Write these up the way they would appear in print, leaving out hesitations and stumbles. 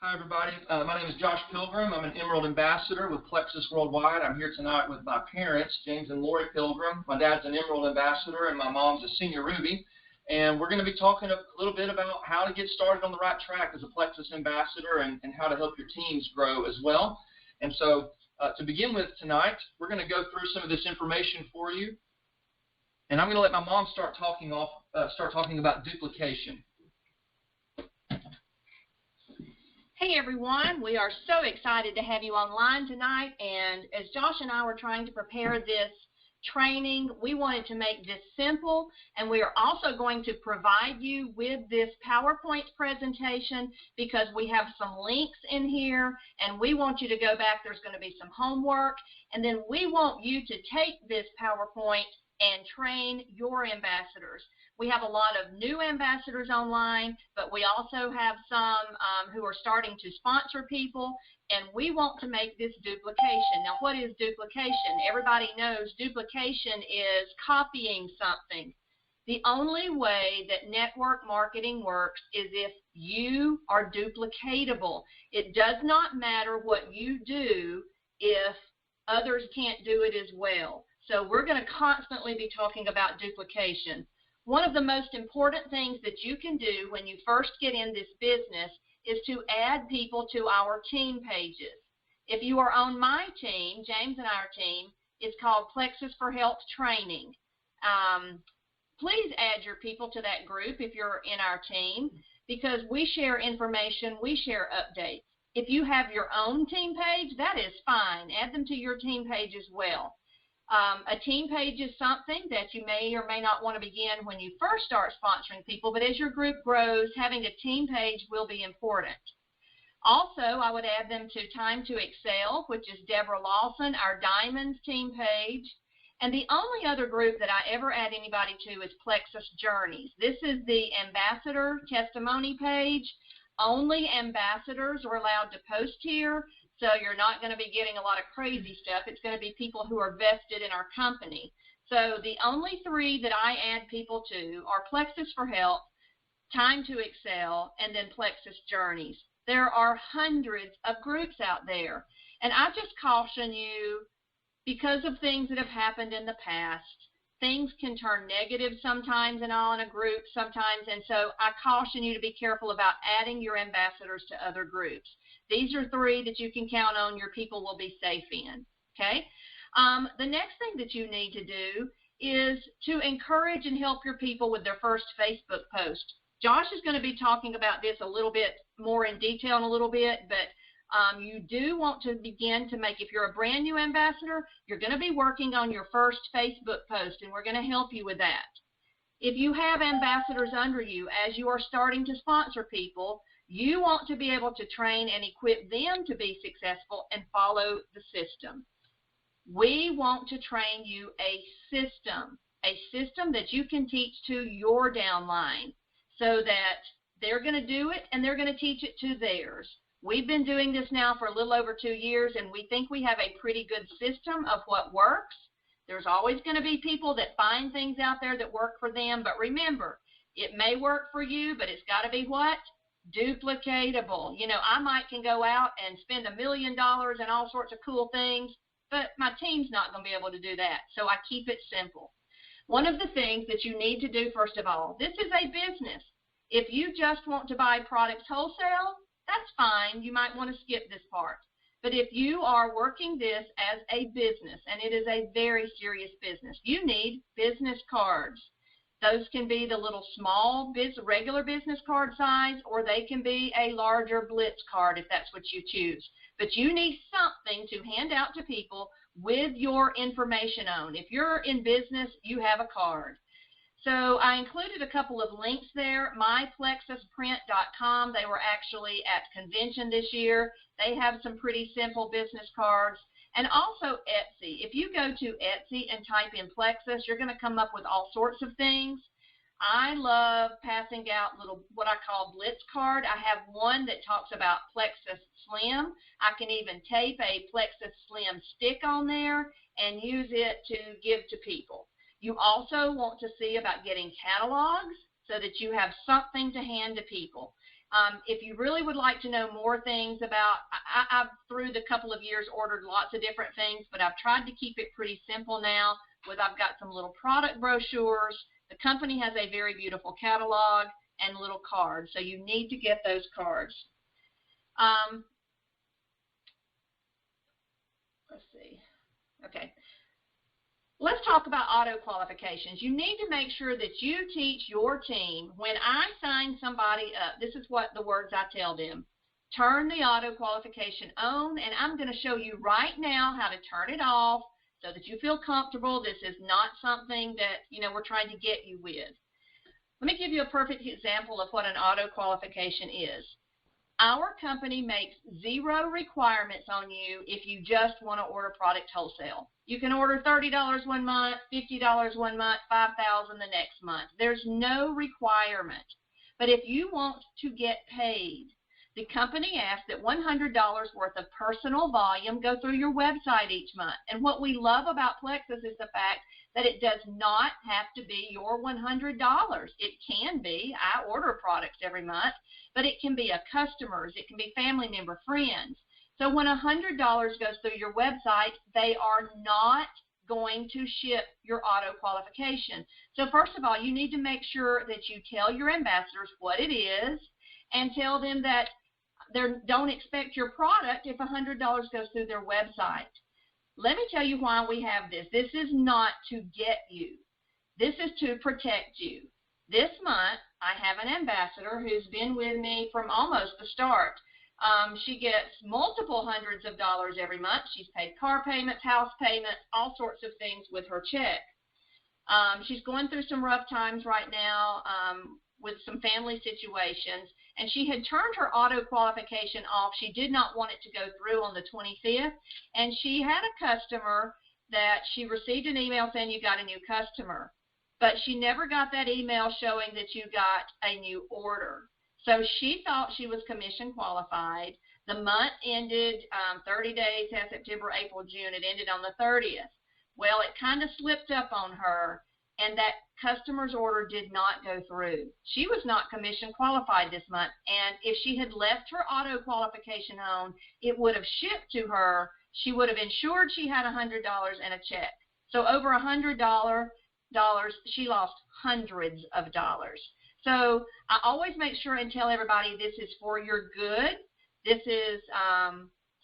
Hi, everybody. My name is Josh Pilgrim. I'm an Emerald Ambassador with Plexus Worldwide. I'm here tonight with my parents, James and Lori Pilgrim. My dad's an Emerald Ambassador, and my mom's a Senior Ruby. And we're going to be talking a little bit about how to get started on the right track as a Plexus Ambassador and how to help your teams grow as well. And so to begin with tonight, we're going to go through some of this information for you. And I'm going to let my mom start talking about duplication. Hey everyone, we are so excited to have you online tonight, and as Josh and I were trying to prepare this training, we wanted to make this simple, and we are also going to provide you with this PowerPoint presentation because we have some links in here and we want you to go back. There's going to be some homework, and then we want you to take this PowerPoint and train your ambassadors. We have a lot of new ambassadors online, but we also have some who are starting to sponsor people, and we want to make this duplication. Now, what is duplication? Everybody knows duplication is copying something. The only way that network marketing works is if you are duplicatable. It does not matter what you do if others can't do it as well. So we're going to constantly be talking about duplication. One of the most important things that you can do when you first get in this business is to add people to our team pages. If you are on my team, James and our team, it's called Plexus for Health Training. Please add your people to that group if you're in our team, because we share information, we share updates. If you have your own team page, that is fine. Add them to your team page as well. A team page is something that you may or may not want to begin when you first start sponsoring people, but as your group grows, having a team page will be important. Also, I would add them to Time to Excel, which is Deborah Lawson, our Diamonds team page. And the only other group that I ever add anybody to is Plexus Journeys. This is the ambassador testimony page. Only ambassadors are allowed to post here. So you're not going to be getting a lot of crazy stuff. It's going to be people who are vested in our company. So the only three that I add people to are Plexus for Health, Time to Excel, and then Plexus Journeys. There are hundreds of groups out there. And I just caution you, because of things that have happened in the past, things can turn negative sometimes and all in a group sometimes. And so I caution you to be careful about adding your ambassadors to other groups. These are three that you can count on your people will be safe in, okay? The next thing that you need to do is to encourage and help your people with their first Facebook post. Josh is going to be talking about this a little bit more in detail in a little bit, but you do want to begin to make, if you're a brand new ambassador, you're going to be working on your first Facebook post, and we're going to help you with that. If you have ambassadors under you as you are starting to sponsor people, you want to be able to train and equip them to be successful and follow the system. We want to train you a system that you can teach to your downline so that they're going to do it and they're going to teach it to theirs. We've been doing this now for a little over 2 years, and we think we have a pretty good system of what works. There's always going to be people that find things out there that work for them, but remember, it may work for you, but it's got to be what? Duplicatable. You know, I can go out and spend $1 million and all sorts of cool things, but my team's not going to be able to do that. So I keep it simple. One of the things that you need to do, first of all, this is a business. If you just want to buy products wholesale, that's fine. You might want to skip this part. But if you are working this as a business, and it is a very serious business, you need business cards. Those can be the little small regular business card size, or they can be a larger Blitz card if that's what you choose. But you need something to hand out to people with your information on. If you're in business, you have a card. So I included a couple of links there, myplexusprint.com. They were actually at convention this year. They have some pretty simple business cards. And also Etsy. If you go to Etsy and type in Plexus, you're going to come up with all sorts of things. I love passing out little, what I call Blitz card. I have one that talks about Plexus Slim. I can even tape a Plexus Slim stick on there and use it to give to people. You also want to see about getting catalogs so that you have something to hand to people. If you really would like to know more things about, I've through the couple of years ordered lots of different things, but I've tried to keep it pretty simple now. I've got some little product brochures. The company has a very beautiful catalog and little cards, so you need to get those cards. Let's see. Okay. Let's talk about auto qualifications. You need to make sure that you teach your team, when I sign somebody up, this is what the words I tell them. Turn the auto qualification on, and I'm going to show you right now how to turn it off so that you feel comfortable. This is not something that, we're trying to get you with. Let me give you a perfect example of what an auto qualification is. Our company makes 0 requirements on you if you just want to order product wholesale. You can order $30 one month, $50 one month, $5,000 the next month. There's no requirement. But if you want to get paid, the company asks that $100 worth of personal volume go through your website each month. And what we love about Plexus is the fact that it does not have to be your $100. It can be. I order products every month, but it can be a customer's, it can be family member, friends. So when $100 goes through your website, they are not going to ship your auto qualification. So first of all, you need to make sure that you tell your ambassadors what it is and tell them that they don't expect your product if $100 goes through their website. Let me tell you why we have this. This is not to get you. This is to protect you. This month, I have an ambassador who's been with me from almost the start. She gets multiple hundreds of dollars every month. She's paid car payments, house payments, all sorts of things with her check. She's going through some rough times right now with some family situations, and she had turned her auto qualification off. She did not want it to go through on the 25th, and she had a customer that she received an email saying you got a new customer, but she never got that email showing that you got a new order. So she thought she was commission qualified. The month ended 30 days, had September, April, June. It ended on the 30th. Well, it kind of slipped up on her, and that customer's order did not go through. She was not commission qualified this month, and if she had left her auto qualification on, it would have shipped to her. She would have ensured she had $100 and a check. So over $100, she lost hundreds of dollars. So I always make sure and tell everybody this is for your good. This is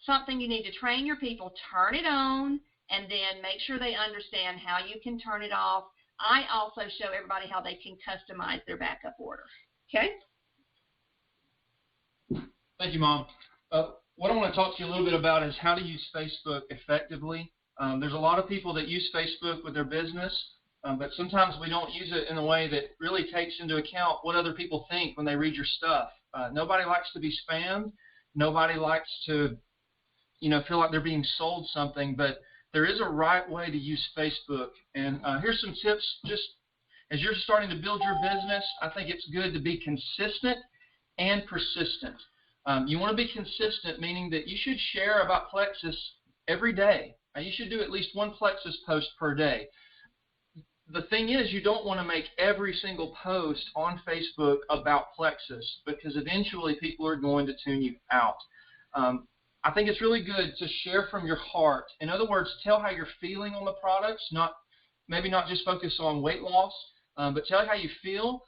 something you need to train your people. Turn it on, and then make sure they understand how you can turn it off. I also show everybody how they can customize their backup order. Okay? Thank you, Mom. What I want to talk to you a little bit about is how to use Facebook effectively. There's a lot of people that use Facebook with their business, but sometimes we don't use it in a way that really takes into account what other people think when they read your stuff. Nobody likes to be spammed. Nobody likes to, feel like they're being sold something, but there is a right way to use Facebook. And here's some tips. Just as you're starting to build your business, I think it's good to be consistent and persistent. You want to be consistent, meaning that you should share about Plexus every day. You should do at least one Plexus post per day. The thing is, you don't want to make every single post on Facebook about Plexus, because eventually people are going to tune you out. I think it's really good to share from your heart. In other words, tell how you're feeling on the products, maybe not just focus on weight loss, but tell how you feel.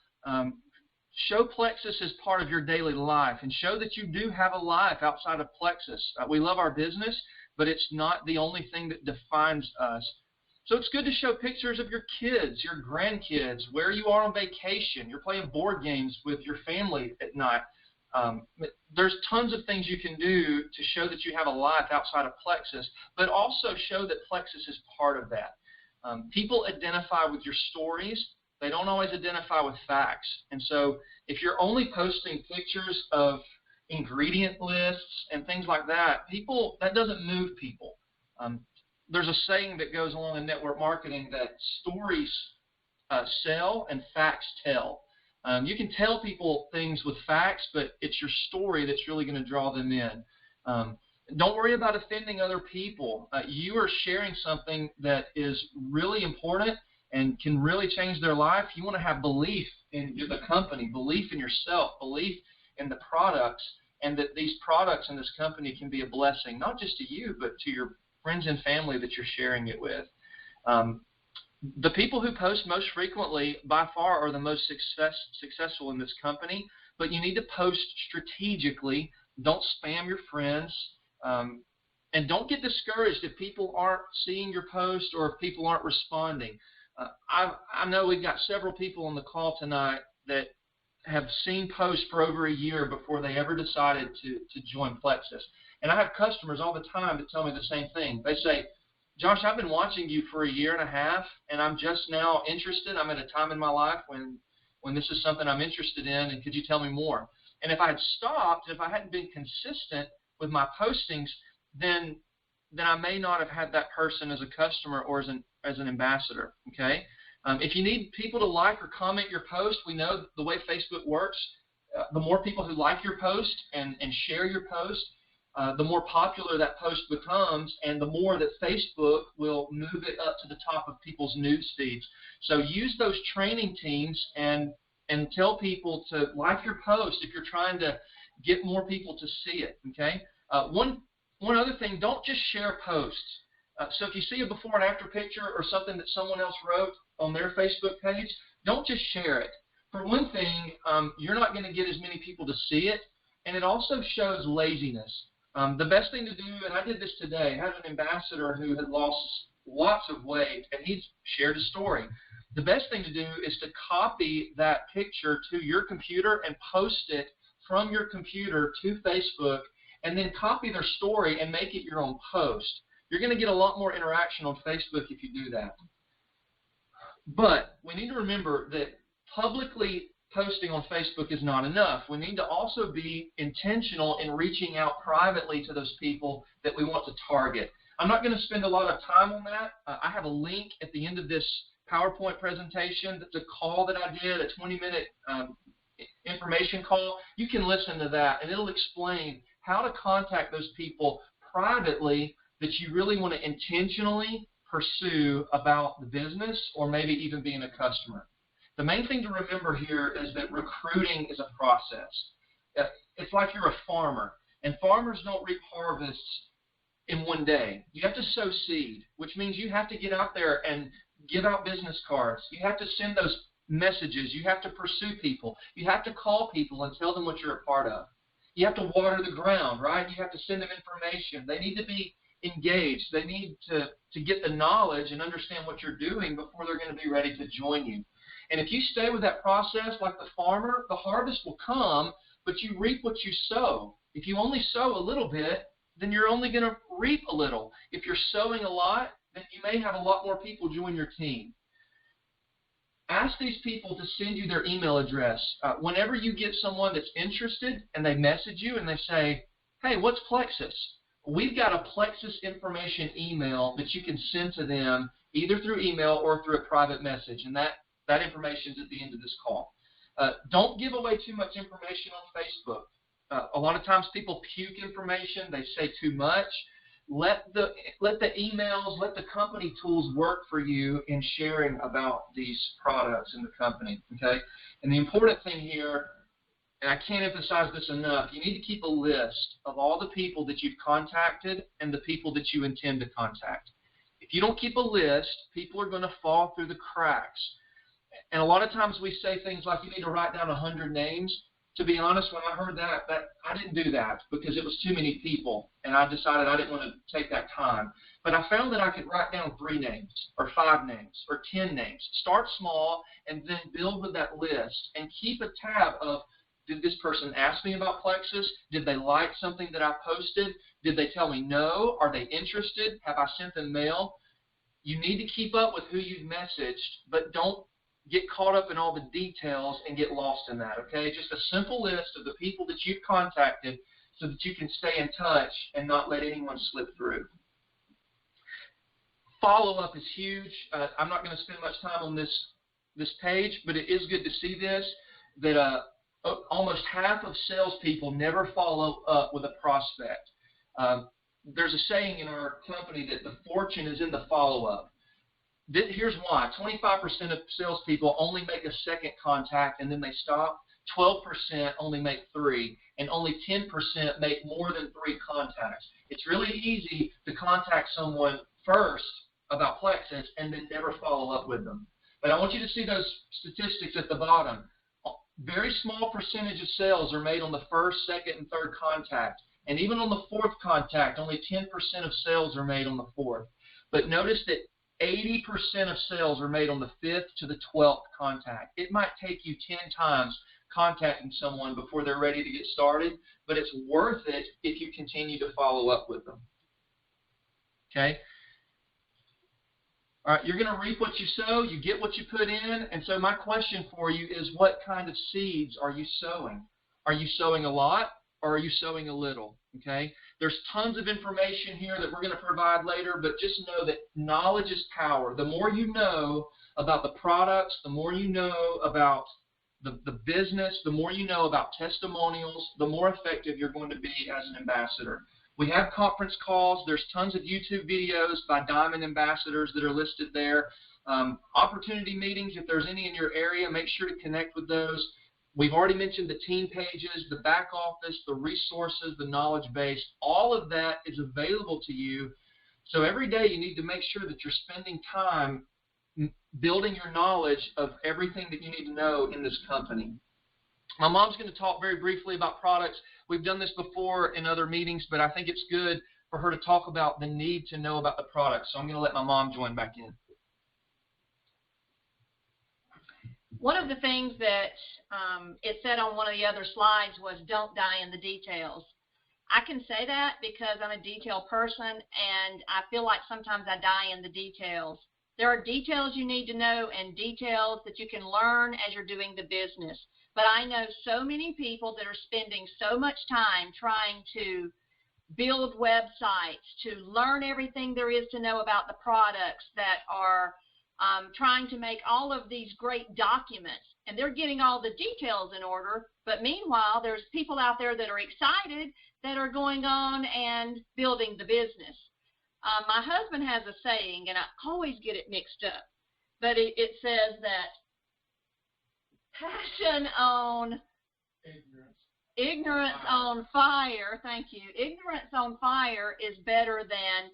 Show Plexus as part of your daily life, and show that you do have a life outside of Plexus. We love our business, but it's not the only thing that defines us. So it's good to show pictures of your kids, your grandkids, where you are on vacation. You're playing board games with your family at night. There's tons of things you can do to show that you have a life outside of Plexus, but also show that Plexus is part of that. People identify with your stories. They don't always identify with facts. And so if you're only posting pictures of ingredient lists and things like that, that doesn't move people. There's a saying that goes along in network marketing that stories sell and facts tell. You can tell people things with facts, but it's your story that's really going to draw them in. Don't worry about offending other people. You are sharing something that is really important and can really change their life. You want to have belief in the company, belief in yourself, belief in the products, and that these products and this company can be a blessing, not just to you, but to your friends and family that you're sharing it with. The people who post most frequently by far are the most successful in this company, but you need to post strategically. Don't spam your friends, and don't get discouraged if people aren't seeing your post or if people aren't responding. I know we've got several people on the call tonight that have seen posts for over a year before they ever decided to join Plexus. And I have customers all the time that tell me the same thing. They say, Josh, I've been watching you for a year and a half, and I'm just now interested. I'm at a time in my life when this is something I'm interested in, and could you tell me more? And if I had stopped, if I hadn't been consistent with my postings, then I may not have had that person as a customer or as an ambassador, okay? If you need people to like or comment your post, we know the way Facebook works. The more people who like your post and share your post, the more popular that post becomes, and the more that Facebook will move it up to the top of people's news feeds. So use those training teams and tell people to like your post if you're trying to get more people to see it, okay? One other thing, don't just share posts. So if you see a before and after picture or something that someone else wrote on their Facebook page, don't just share it. For one thing, you're not going to get as many people to see it, and it also shows laziness. The best thing to do, and I did this today, I had an ambassador who had lost lots of weight, and he shared a story. The best thing to do is to copy that picture to your computer and post it from your computer to Facebook, and then copy their story and make it your own post. You're going to get a lot more interaction on Facebook if you do that. But we need to remember that publicly posting on Facebook is not enough. We need to also be intentional in reaching out privately to those people that we want to target. I'm not going to spend a lot of time on that. I have a link at the end of this PowerPoint presentation. That's a call that I did, a 20-minute information call. You can listen to that, and it'll explain how to contact those people privately that you really want to intentionally pursue about the business or maybe even being a customer. The main thing to remember here is that recruiting is a process. It's like you're a farmer, and farmers don't reap harvests in one day. You have to sow seed, which means you have to get out there and give out business cards. You have to send those messages. You have to pursue people. You have to call people and tell them what you're a part of. You have to water the ground, right? You have to send them information. They need to be engaged. They need to get the knowledge and understand what you're doing before they're going to be ready to join you. And if you stay with that process like the farmer, the harvest will come, but you reap what you sow. If you only sow a little bit, then you're only going to reap a little. If you're sowing a lot, then you may have a lot more people join your team. Ask these people to send you their email address. Whenever you get someone that's interested and they message you and they say, hey, what's Plexus? We've got a Plexus information email that you can send to them either through email or through a private message, and that information is at the end of this call. Don't give away too much information on Facebook. A lot of times people puke information. They say too much. Let the emails, let the company tools work for you in sharing about these products in the company, okay? And the important thing here, and I can't emphasize this enough, you need to keep a list of all the people that you've contacted and the people that you intend to contact. If you don't keep a list, people are going to fall through the cracks. And a lot of times we say things like you need to write down 100 names. To be honest, when I heard that I didn't do that because it was too many people, and I decided I didn't want to take that time. But I found that I could write down 3 names or 5 names or 10 names. Start small and then build with that list and keep a tab of, did this person ask me about Plexus? Did they like something that I posted? Did they tell me no? Are they interested? Have I sent them mail? You need to keep up with who you've messaged, but don't get caught up in all the details and get lost in that, okay? Just a simple list of the people that you've contacted so that you can stay in touch and not let anyone slip through. Follow-up is huge. I'm not going to spend much time on this page, but it is good to see this, that almost half of salespeople never follow up with a prospect. There's a saying in our company that the fortune is in the follow-up. Here's why. 25% of salespeople only make a second contact and then they stop. 12% only make 3, and only 10% make more than 3 contacts. It's really easy to contact someone first about Plexus and then never follow up with them. But I want you to see those statistics at the bottom. Very small percentage of sales are made on the first, second, and third contact. And even on the fourth contact, only 10% of sales are made on the fourth. But notice that 80% of sales are made on the 5th to the 12th contact. It might take you 10 times contacting someone before they're ready to get started, but it's worth it if you continue to follow up with them. Okay? All right, you're going to reap what you sow. You get what you put in. And so my question for you is, what kind of seeds are you sowing? Are you sowing a lot, or are you sowing a little? Okay? There's tons of information here that we're going to provide later, but just know that knowledge is power. The more you know about the products, the more you know about the business, the more you know about testimonials, the more effective you're going to be as an ambassador. We have conference calls. There's tons of YouTube videos by Diamond Ambassadors that are listed there. Opportunity meetings, if there's any in your area, make sure to connect with those. We've already mentioned the team pages, the back office, the resources, the knowledge base. All of that is available to you. So every day you need to make sure that you're spending time building your knowledge of everything that you need to know in this company. My mom's going to talk very briefly about products. We've done this before in other meetings, but I think it's good for her to talk about the need to know about the products. So I'm going to let my mom join back in. One of the things that it said on one of the other slides was, don't die in the details. I can say that because I'm a detail person, and I feel like sometimes I die in the details. There are details you need to know and details that you can learn as you're doing the business. But I know so many people that are spending so much time trying to build websites, to learn everything there is to know about the products, that are trying to make all of these great documents, and they're getting all the details in order, but meanwhile there's people out there that are excited that are going on and building the business. My husband has a saying, and I always get it mixed up, but it says that passion on ignorance on fire, thank you, ignorance on fire is better than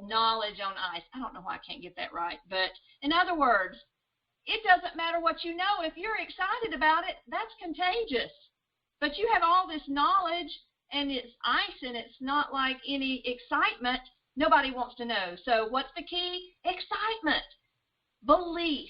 knowledge on ice. I don't know why I can't get that right, but in other words, it doesn't matter what you know. If you're excited about it, that's contagious. But you have all this knowledge, and it's ice, and it's not like any excitement. Nobody wants to know. So what's the key? Excitement. Belief.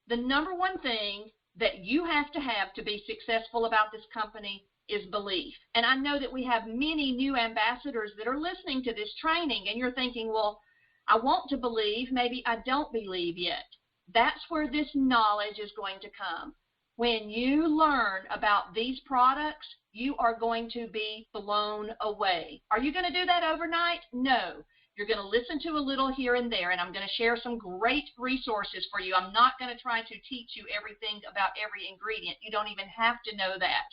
The number one thing that you have to be successful about this company is belief. And I know that we have many new ambassadors that are listening to this training, and you're thinking, well, I want to believe, maybe I don't believe yet. That's where this knowledge is going to come. When you learn about these products, you are going to be blown away. Are you going to do that overnight? No. You're going to listen to a little here and there, and I'm going to share some great resources for you. I'm not going to try to teach you everything about every ingredient. You don't even have to know that.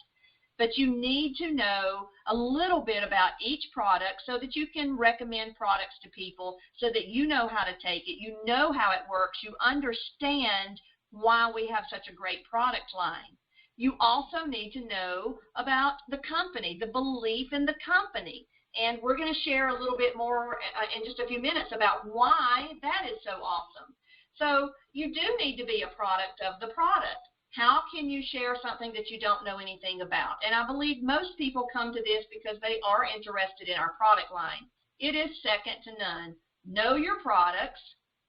But you need to know a little bit about each product so that you can recommend products to people, so that you know how to take it, you know how it works, you understand why we have such a great product line. You also need to know about the company, the belief in the company. And we're going to share a little bit more in just a few minutes about why that is so awesome. So you do need to be a product of the product. How can you share something that you don't know anything about? And I believe most people come to this because they are interested in our product line. It is second to none. Know your products,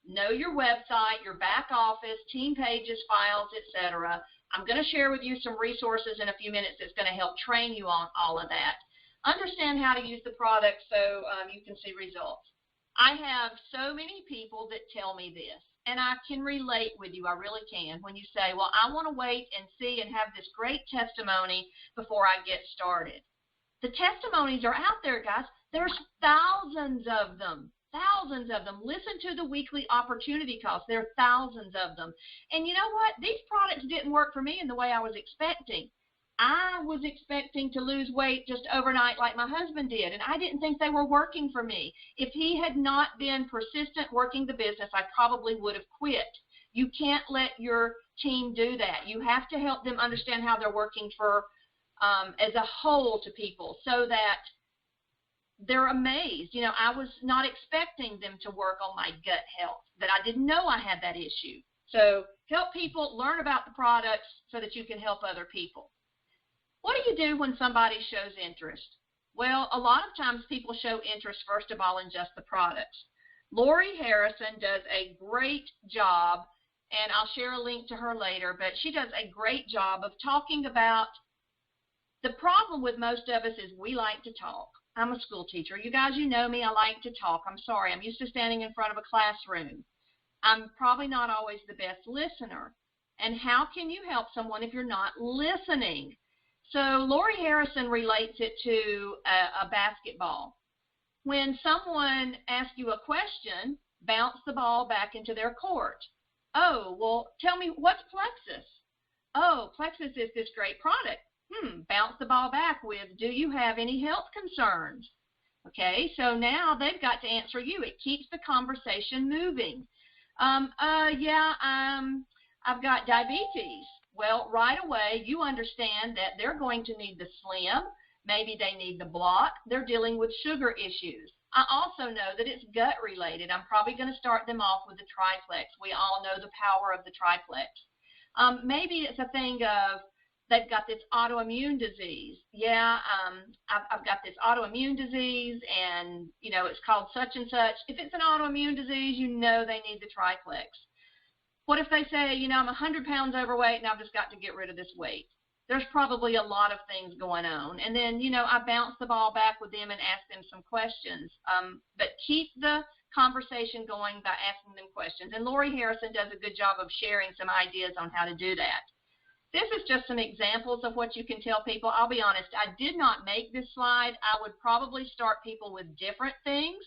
know your website, your back office, team pages, files, etc. I'm going to share with you some resources in a few minutes that's going to help train you on all of that. Understand how to use the product so you can see results. I have so many people that tell me this, and I can relate with you, I really can, when you say, well, I want to wait and see and have this great testimony before I get started. The testimonies are out there, guys. There's thousands of them. Thousands of them. Listen to the weekly opportunity calls. There are thousands of them. And you know what? These products didn't work for me in the way I was expecting. I was expecting to lose weight just overnight like my husband did, and I didn't think they were working for me. If he had not been persistent working the business, I probably would have quit. You can't let your team do that. You have to help them understand how they're working for as a whole to people so that they're amazed. You know, I was not expecting them to work on my gut health, that I didn't know I had that issue. So help people learn about the products so that you can help other people. What do you do when somebody shows interest? Well, a lot of times people show interest, first of all, in just the products. Lori Harrison does a great job, and I'll share a link to her later, but she does a great job of talking about the problem with most of us is we like to talk. I'm a school teacher. You guys, you know me. I like to talk. I'm sorry. I'm used to standing in front of a classroom. I'm probably not always the best listener. And how can you help someone if you're not listening? So Lori Harrison relates it to a basketball. When someone asks you a question, bounce the ball back into their court. Oh, well, tell me, what's Plexus? Oh, Plexus is this great product. Bounce the ball back with, do you have any health concerns? Okay, so now they've got to answer you. It keeps the conversation moving. I've got diabetes. Well, right away, you understand that they're going to need the Slim. Maybe they need the Block. They're dealing with sugar issues. I also know that it's gut related. I'm probably going to start them off with the Triplex. We all know the power of the Triplex. Maybe it's a thing of they've got this autoimmune disease. I've got this autoimmune disease, and, you know, it's called such and such. If it's an autoimmune disease, you know they need the Triplex. What if they say, you know, I'm 100 pounds overweight and I've just got to get rid of this weight? There's probably a lot of things going on. And then, you know, I bounce the ball back with them and ask them some questions. But keep the conversation going by asking them questions. And Lori Harrison does a good job of sharing some ideas on how to do that. This is just some examples of what you can tell people. I'll be honest, I did not make this slide. I would probably start people with different things.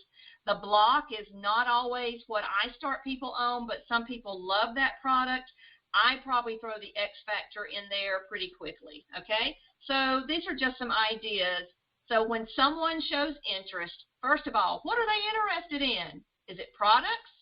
The Block is not always what I start people on, but some people love that product. I probably throw the X Factor in there pretty quickly, okay? So these are just some ideas. So when someone shows interest, first of all, what are they interested in? Is it products?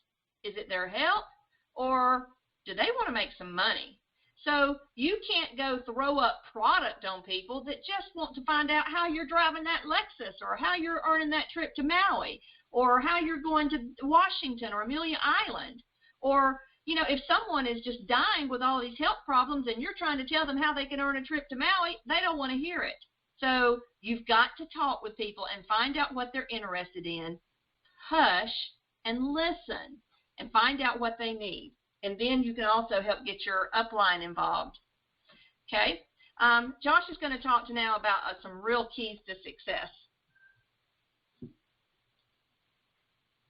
Is it their health? Or do they want to make some money? So you can't go throw up product on people that just want to find out how you're driving that Lexus, or how you're earning that trip to Maui, or how you're going to Washington or Amelia Island. Or, you know, if someone is just dying with all these health problems and you're trying to tell them how they can earn a trip to Maui, they don't want to hear it. So you've got to talk with people and find out what they're interested in, hush, and listen, and find out what they need. And then you can also help get your upline involved. Okay? Josh is going to talk to now about some real keys to success.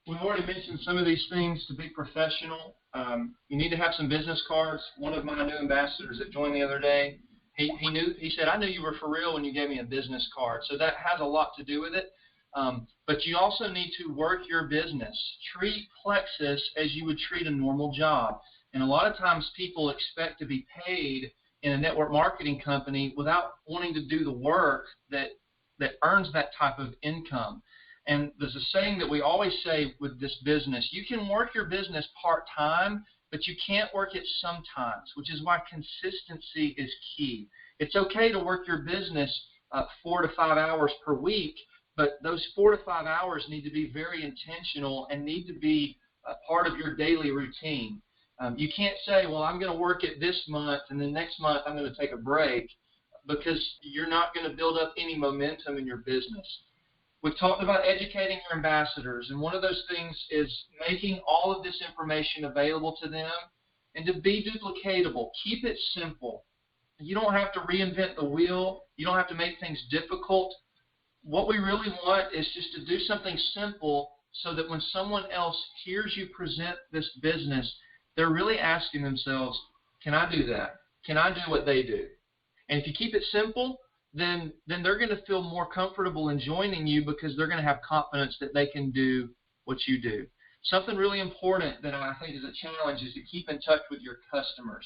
We've already mentioned some of these things to be professional. You need to have some business cards. One of my new ambassadors that joined the other day, he said, I knew you were for real when you gave me a business card. So that has a lot to do with it. But you also need to work your business. Treat Plexus as you would treat a normal job. And a lot of times people expect to be paid in a network marketing company without wanting to do the work that earns that type of income. And there's a saying that we always say with this business, you can work your business part-time, but you can't work it sometimes, which is why consistency is key. It's okay to work your business 4 to 5 hours per week, but those 4 to 5 hours need to be very intentional and need to be a part of your daily routine. You can't say, well, I'm going to work it this month and then next month I'm going to take a break, because you're not going to build up any momentum in your business. We've talked about educating your ambassadors, and one of those things is making all of this information available to them and to be duplicatable. Keep it simple. You don't have to reinvent the wheel. You don't have to make things difficult. What we really want is just to do something simple so that when someone else hears you present this business, they're really asking themselves, can I do that? Can I do what they do? And if you keep it simple, then they're going to feel more comfortable in joining you, because they're going to have confidence that they can do what you do. Something really important that I think is a challenge is to keep in touch with your customers.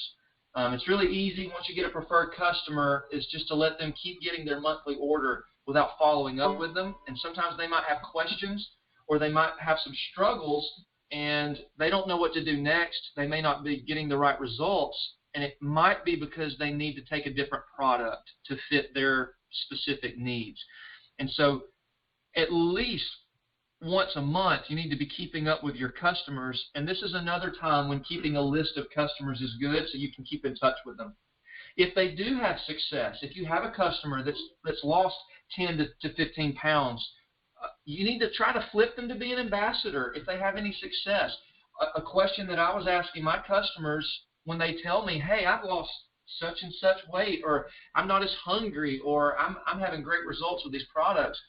It's really easy once you get a preferred customer is just to let them keep getting their monthly order without following up with them. And sometimes they might have questions, or they might have some struggles and they don't know what to do next. They may not be getting the right results, and it might be because they need to take a different product to fit their specific needs. And so at least once a month, you need to be keeping up with your customers, and this is another time when keeping a list of customers is good so you can keep in touch with them. If they do have success, if you have a customer that's lost 10 to 15 pounds, you need to try to flip them to be an ambassador if they have any success. A question that I was asking my customers when they tell me, hey, I've lost such and such weight, or I'm not as hungry, or I'm having great results with these products,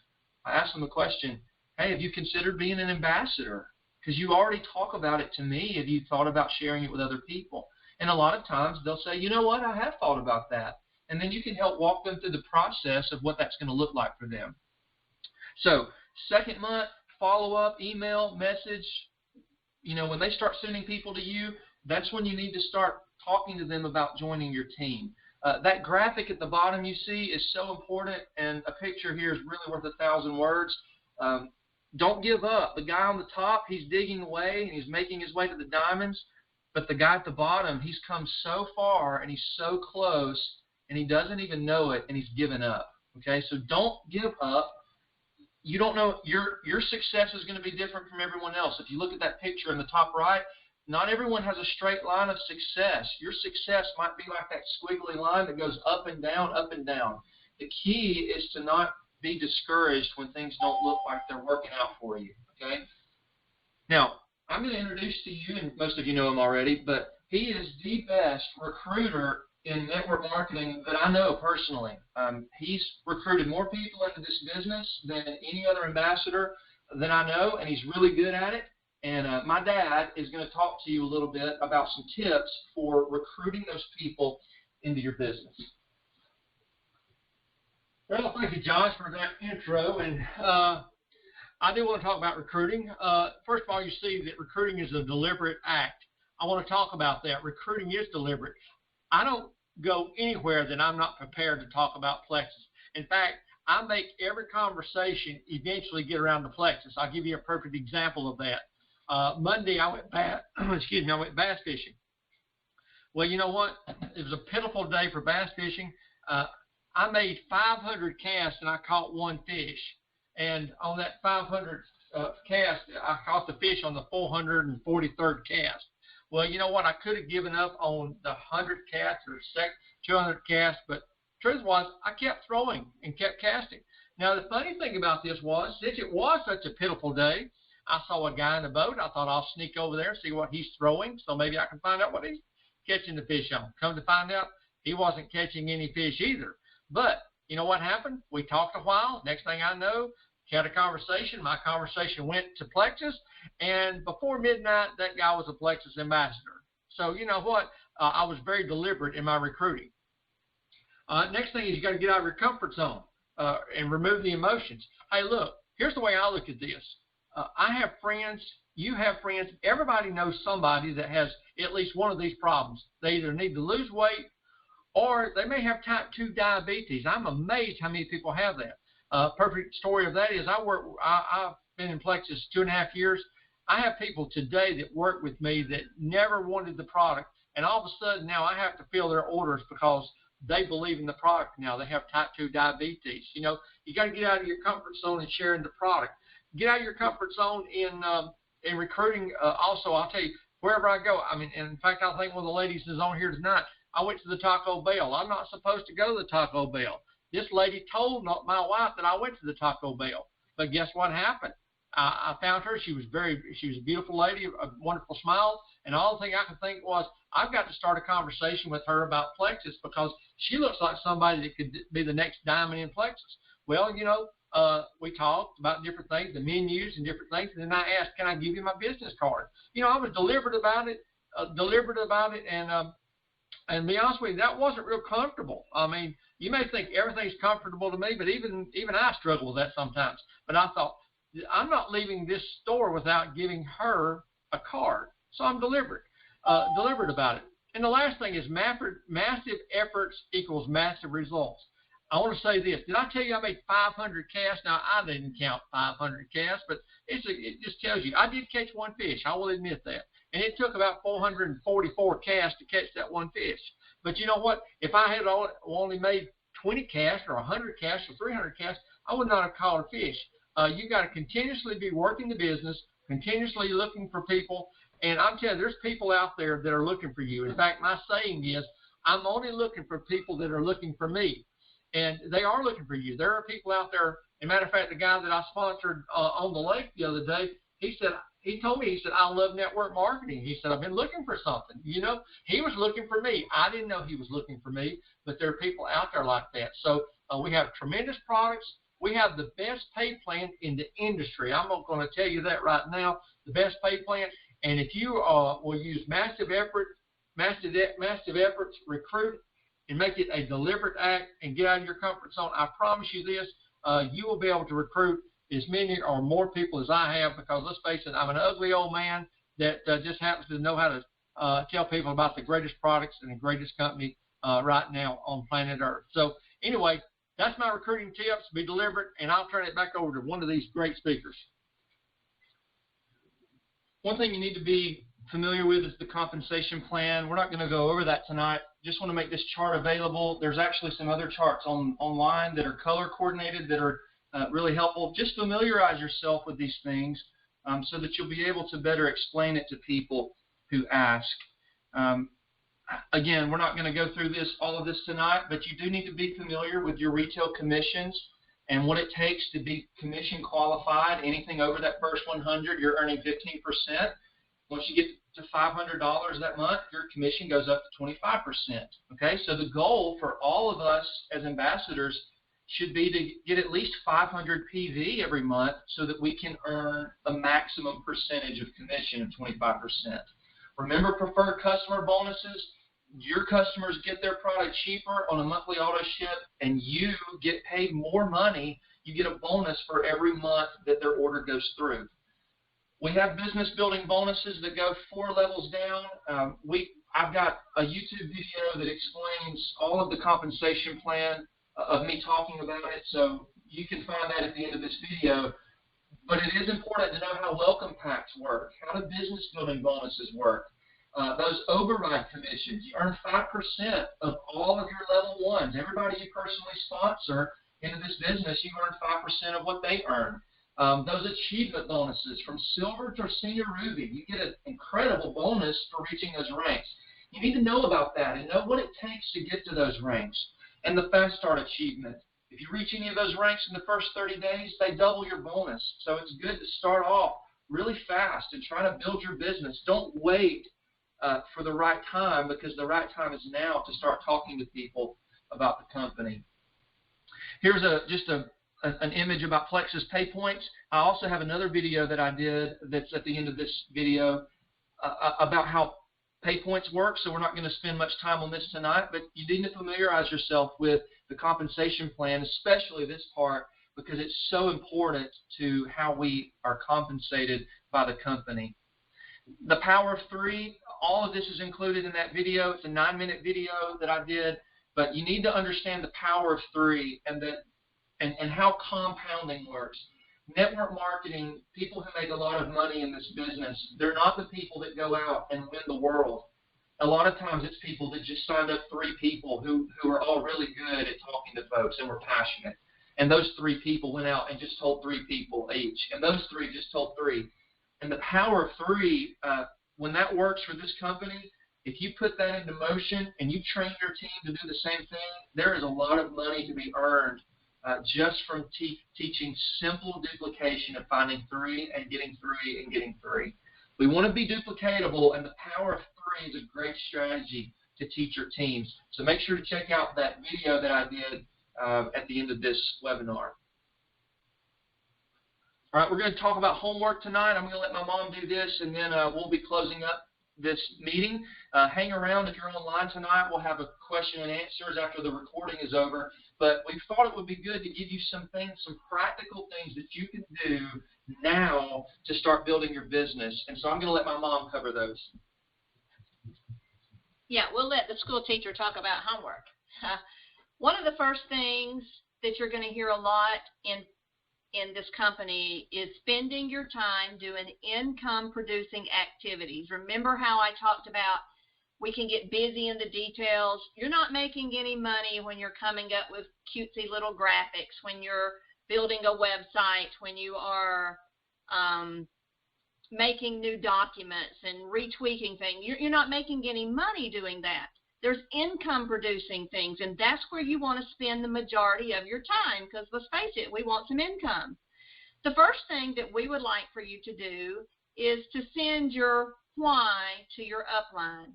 I ask them a question, hey, have you considered being an ambassador? Because you already talk about it to me. Have you thought about sharing it with other people? And a lot of times they'll say, you know what, I have thought about that. And then you can help walk them through the process of what that's going to look like for them. So second month, follow up, email, message. When they start sending people to you, that's when you need to start talking to them about joining your team. That graphic at the bottom you see is so important, and a picture here is really worth 1,000 words. Don't give up. The guy on the top, he's digging away, and he's making his way to the diamonds. But the guy at the bottom, he's come so far, and he's so close, and he doesn't even know it, and he's given up. Okay, so don't give up. You don't know, your success is going to be different from everyone else. If you look at that picture in the top right, not everyone has a straight line of success. Your success might be like that squiggly line that goes up and down, up and down. The key is to not be discouraged when things don't look like they're working out for you, okay? Now, I'm going to introduce to you, and most of you know him already, but he is the best recruiter in network marketing that I know personally. He's recruited more people into this business than any other ambassador that I know, and he's really good at it. And my dad is going to talk to you a little bit about some tips for recruiting those people into your business. Well, thank you, Josh, for that intro. And I do want to talk about recruiting. First of all, you see that recruiting is a deliberate act. I want to talk about that. Recruiting is deliberate. I don't go anywhere that I'm not prepared to talk about Plexus. In fact, I make every conversation eventually get around to Plexus. I'll give you a perfect example of that. Monday, I went bass fishing. Well, you know what? It was a pitiful day for bass fishing. I made 500 casts and I caught one fish. And on that 500 cast, I caught the fish on the 443rd cast. Well, you know what? I could have given up on the 100 casts or 200 casts, but the truth was I kept throwing and kept casting. Now, the funny thing about this was, since it was such a pitiful day, I saw a guy in a boat. I thought I'll sneak over there and see what he's throwing, so maybe I can find out what he's catching the fish on. Come to find out, he wasn't catching any fish either. But you know what happened? We talked a while. Next thing I know, had a conversation. My conversation went to Plexus, and before midnight, that guy was a Plexus ambassador. So you know what? I was very deliberate in my recruiting. Next thing is you got to get out of your comfort zone and remove the emotions. Hey, look, here's the way I look at this. I have friends. You have friends. Everybody knows somebody that has at least one of these problems. They either need to lose weight or they may have type 2 diabetes. I'm amazed how many people have that. Perfect story of that is I've been in Plexus 2.5 years. I have people today that work with me that never wanted the product, and all of a sudden now I have to fill their orders because they believe in the product now. They have type 2 diabetes. You know, you got to get out of your comfort zone and sharing the product. Get out of your comfort zone in recruiting. Also, I'll tell you, wherever I go, I mean, and in fact, I think one of the ladies is on here tonight. I went to the Taco Bell. I'm not supposed to go to the Taco Bell. This lady told my wife that I went to the Taco Bell. But guess what happened? I found her. She was a beautiful lady, a wonderful smile. And all the thing I could think was, I've got to start a conversation with her about Plexus because she looks like somebody that could be the next diamond in Plexus. Well, you know, we talked about different things, the menus and different things. And then I asked, can I give you my business card? You know, I was deliberate about it, and to be honest with you, that wasn't real comfortable. I mean, you may think everything's comfortable to me, but even I struggle with that sometimes. But I thought, I'm not leaving this store without giving her a card. So I'm deliberate about it. And the last thing is massive efforts equals massive results. I want to say this. Did I tell you I made 500 casts? Now, I didn't count 500 casts, but it just tells you. I did catch one fish. I will admit that. And it took about 444 casts to catch that one fish. But you know what? If I had only made 20 casts or 100 casts or 300 casts, I would not have caught a fish. You got to continuously be working the business, continuously looking for people. And I'm telling you, there's people out there that are looking for you. In fact, my saying is, I'm only looking for people that are looking for me. And they are looking for you. There are people out there. As a matter of fact, the guy that I sponsored on the lake the other day, he told me, I love network marketing. He said, I've been looking for something. You know, he was looking for me. I didn't know he was looking for me, but there are people out there like that. So we have tremendous products. We have the best pay plan in the industry. I'm not going to tell you that right now, the best pay plan. And if you will use massive efforts, recruit, and make it a deliberate act and get out of your comfort zone, I promise you this, you will be able to recruit as many or more people as I have, because let's face it, I'm an ugly old man that just happens to know how to tell people about the greatest products and the greatest company right now on planet Earth. So anyway, that's my recruiting tips. Be deliberate, and I'll turn it back over to one of these great speakers. One thing you need to be familiar with is the compensation plan. We're not going to go over that tonight. Just want to make this chart available. There's actually some other charts online that are color coordinated that are really helpful. Just familiarize yourself with these things so that you'll be able to better explain it to people who ask. Again, we're not going to go through all of this tonight, but you do need to be familiar with your retail commissions and what it takes to be commission qualified. Anything over that first 100, you're earning 15%. Once you get to $500 that month, your commission goes up to 25%. Okay, so the goal for all of us as ambassadors should be to get at least 500 PV every month so that we can earn a maximum percentage of commission of 25%. Remember preferred customer bonuses. Your customers get their product cheaper on a monthly auto ship, and you get paid more money. You get a bonus for every month that their order goes through. We have business building bonuses that go 4 levels down. I've got a YouTube video that explains all of the compensation plan of me talking about it, so you can find that at the end of this video. But it is important to know how welcome packs work, how do business building bonuses work. Those override commissions, you earn 5% of all of your level ones. Everybody you personally sponsor into this business, you earn 5% of what they earn. Those achievement bonuses from silver to senior ruby, you get an incredible bonus for reaching those ranks. You need to know about that and know what it takes to get to those ranks. And the fast start achievement. If you reach any of those ranks in the first 30 days, they double your bonus. So it's good to start off really fast and try to build your business. Don't wait for the right time, because the right time is now to start talking to people about the company. Here's just an image about Plexus pay points. I also have another video that I did that's at the end of this video about how pay points work, so we're not going to spend much time on this tonight, but you need to familiarize yourself with the compensation plan, especially this part, because it's so important to how we are compensated by the company. The power of 3, all of this is included in that video. It's a 9-minute video that I did, but you need to understand the power of 3 and how compounding works. Network marketing, people who make a lot of money in this business, they're not the people that go out and win the world. A lot of times it's people that just signed up 3 people who are all really good at talking to folks and were passionate. And those 3 people went out and just told 3 people each. And those 3 just told 3. And the power of 3, when that works for this company, if you put that into motion and you train your team to do the same thing, there is a lot of money to be earned just from teaching simple duplication of finding 3 and getting 3 and getting 3. We want to be duplicatable, and the power of 3 is a great strategy to teach your teams. So make sure to check out that video that I did at the end of this webinar. All right, we're going to talk about homework tonight. I'm going to let my mom do this, and then we'll be closing up this meeting. Hang around if you're online tonight. We'll have a question and answers after the recording is over. But we thought it would be good to give you some practical things that you can do now to start building your business. And so I'm going to let my mom cover those. Yeah, we'll let the school teacher talk about homework. One of the first things that you're going to hear a lot in this company is spending your time doing income-producing activities. Remember how I talked about we can get busy in the details. You're not making any money when you're coming up with cutesy little graphics, when you're building a website, when you are making new documents and retweaking things. You're not making any money doing that. There's income-producing things, and that's where you want to spend the majority of your time, because let's face it, we want some income. The first thing that we would like for you to do is to send your why to your upline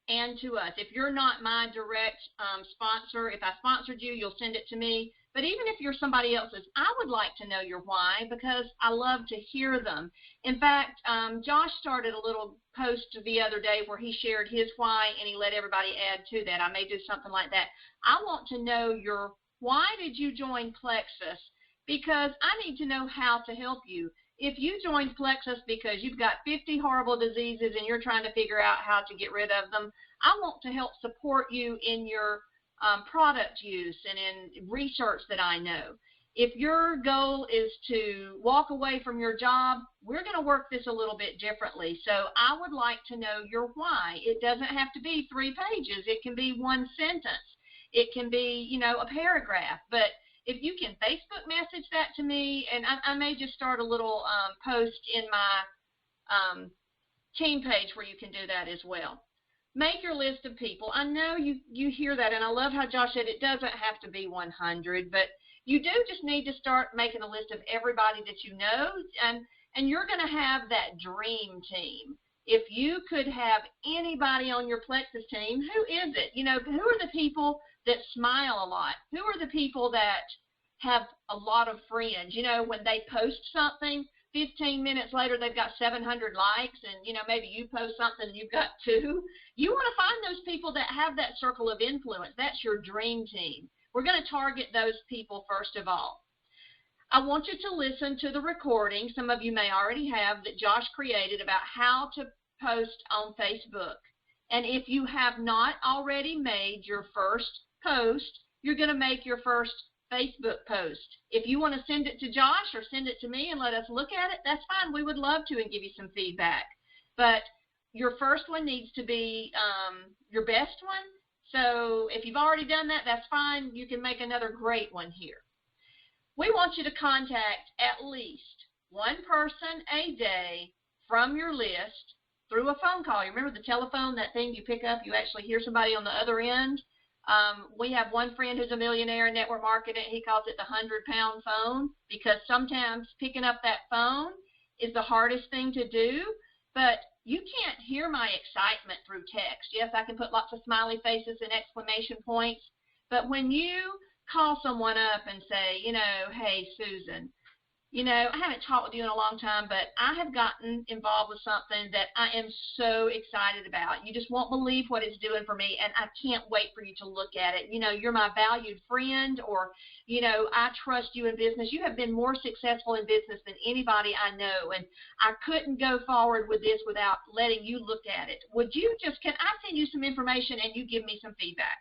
and to us. If you're not my direct sponsor, if I sponsored you, you'll send it to me. But even if you're somebody else's, I would like to know your why, because I love to hear them. In fact, Josh started a little post the other day where he shared his why and he let everybody add to that. I may do something like that. I want to know your why did you join Plexus, because I need to know how to help you. If you joined Plexus because you've got 50 horrible diseases and you're trying to figure out how to get rid of them, I want to help support you in your product use and in research that I know. If your goal is to walk away from your job, we're going to work this a little bit differently. So I would like to know your why. It doesn't have to be 3 pages. It can be 1 sentence. It can be, you know, a paragraph. But if you can Facebook message that to me, and I may just start a little post in my team page where you can do that as well. Make your list of people. I know you hear that, and I love how Josh said it doesn't have to be 100, but you do just need to start making a list of everybody that you know, and you're going to have that dream team. If you could have anybody on your Plexus team, who is it? You know, who are the people that smile a lot? Who are the people that have a lot of friends? You know, when they post something, 15 minutes later, they've got 700 likes, and, you know, maybe you post something and you've got 2. You want to find those people that have that circle of influence. That's your dream team. We're going to target those people first of all. I want you to listen to the recording, some of you may already have, that Josh created about how to post on Facebook. And if you have not already made your first post, you're going to make your first Facebook post. If you want to send it to Josh or send it to me and let us look at it, that's fine. We would love to and give you some feedback. But your first one needs to be your best one. So if you've already done that, that's fine. You can make another great one here. We want you to contact at least 1 person a day from your list through a phone call. You remember the telephone, that thing you pick up, you actually hear somebody on the other end? We have one friend who's a millionaire in network marketing. He calls it the 100-pound phone, because sometimes picking up that phone is the hardest thing to do, but you can't hear my excitement through text. Yes, I can put lots of smiley faces and exclamation points, but when you call someone up and say, you know, hey, Susan, you know, I haven't talked with you in a long time, but I have gotten involved with something that I am so excited about. You just won't believe what it's doing for me, and I can't wait for you to look at it. You know, you're my valued friend, or, you know, I trust you in business. You have been more successful in business than anybody I know, and I couldn't go forward with this without letting you look at it. Would you just, can I send you some information and you give me some feedback?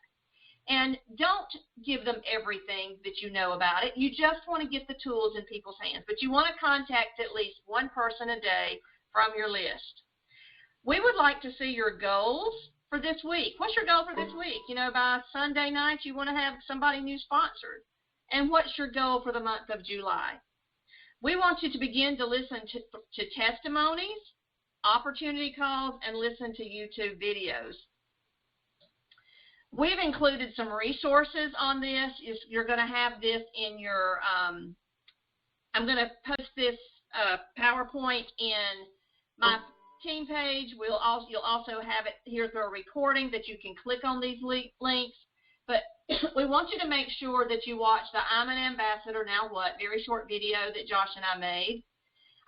And don't give them everything that you know about it. You just want to get the tools in people's hands. But you want to contact at least 1 person a day from your list. We would like to see your goals for this week. What's your goal for this week? You know, by Sunday night, you want to have somebody new sponsored. And what's your goal for the month of July? We want you to begin to listen to testimonies, opportunity calls, and listen to YouTube videos. We've included some resources on this. You're going to have this in your, I'm going to post this PowerPoint in my team page. You'll also have it here through a recording that you can click on these links. But we want you to make sure that you watch the I'm an Ambassador, Now What? Very short video that Josh and I made.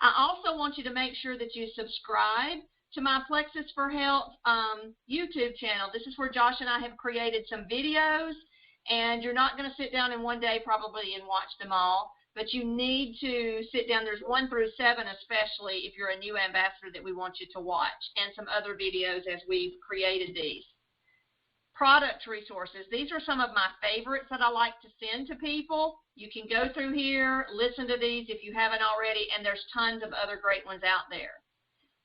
I also want you to make sure that you subscribe to my Plexus for Health YouTube channel. This is where Josh and I have created some videos, and you're not going to sit down in one day probably and watch them all, but you need to sit down. There's 1 through 7 especially if you're a new ambassador that we want you to watch, and some other videos as we've created these. product resources. These are some of my favorites that I like to send to people. You can go through here, listen to these if you haven't already, and there's tons of other great ones out there.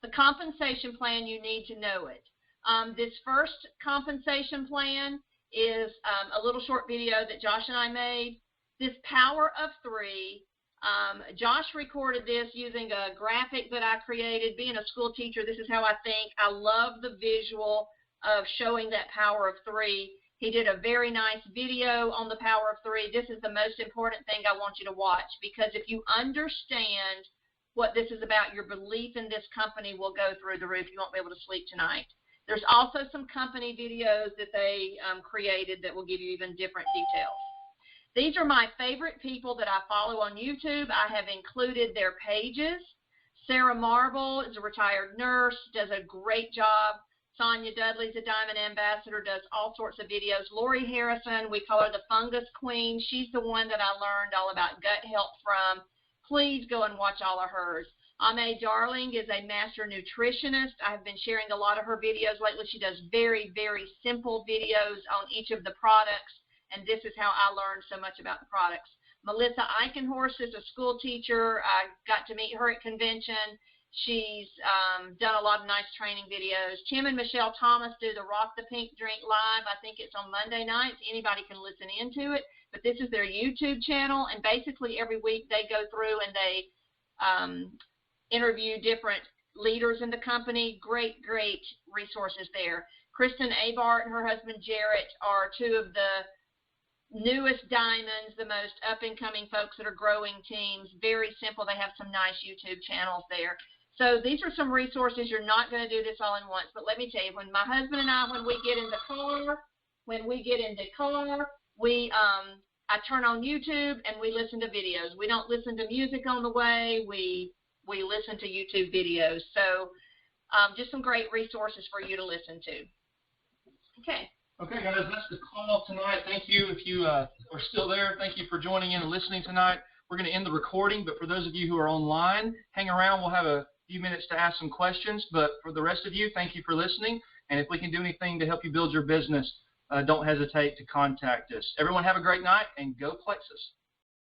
The compensation plan, you need to know it. This first compensation plan is a little short video that Josh and I made. This power of 3, Josh recorded this using a graphic that I created. Being a school teacher, this is how I think. I love the visual of showing that power of 3. He did a very nice video on the power of 3. This is the most important thing I want you to watch, because if you understand what this is about, your belief in this company will go through the roof. You won't be able to sleep tonight. There's also some company videos that they created that will give you even different details. These are my favorite people that I follow on YouTube. I have included their pages. Sarah Marble is a retired nurse, does a great job. Sonia Dudley's a Diamond Ambassador, does all sorts of videos. Lori Harrison, we call her the Fungus Queen. She's the one that I learned all about gut health from. Please go and watch all of hers. Ame Darling is a master nutritionist. I've been sharing a lot of her videos lately. She does very, very simple videos on each of the products, and this is how I learned so much about the products. Melissa Eichenhorst is a school teacher. I got to meet her at convention. She's done a lot of nice training videos. Tim and Michelle Thomas do the Rock the Pink Drink Live. I think it's on Monday nights. Anybody can listen into it, but this is their YouTube channel, and basically every week they go through and they interview different leaders in the company. Great, great resources there. Kristen Abart and her husband Jarrett are 2 of the newest diamonds, the most up-and-coming folks that are growing teams. Very simple. They have some nice YouTube channels there. So these are some resources. You're not going to do this all in once, but let me tell you, when my husband and I, when we get in the car, I turn on YouTube and we listen to videos. We don't listen to music on the way. We listen to YouTube videos. So just some great resources for you to listen to. Okay. Okay, guys, that's the call tonight. Thank you. If you are still there, thank you for joining in and listening tonight. We're going to end the recording, but for those of you who are online, hang around. We'll have a few minutes to ask some questions. But for the rest of you, thank you for listening. And if we can do anything to help you build your business, don't hesitate to contact us. Everyone have a great night, and go Plexus.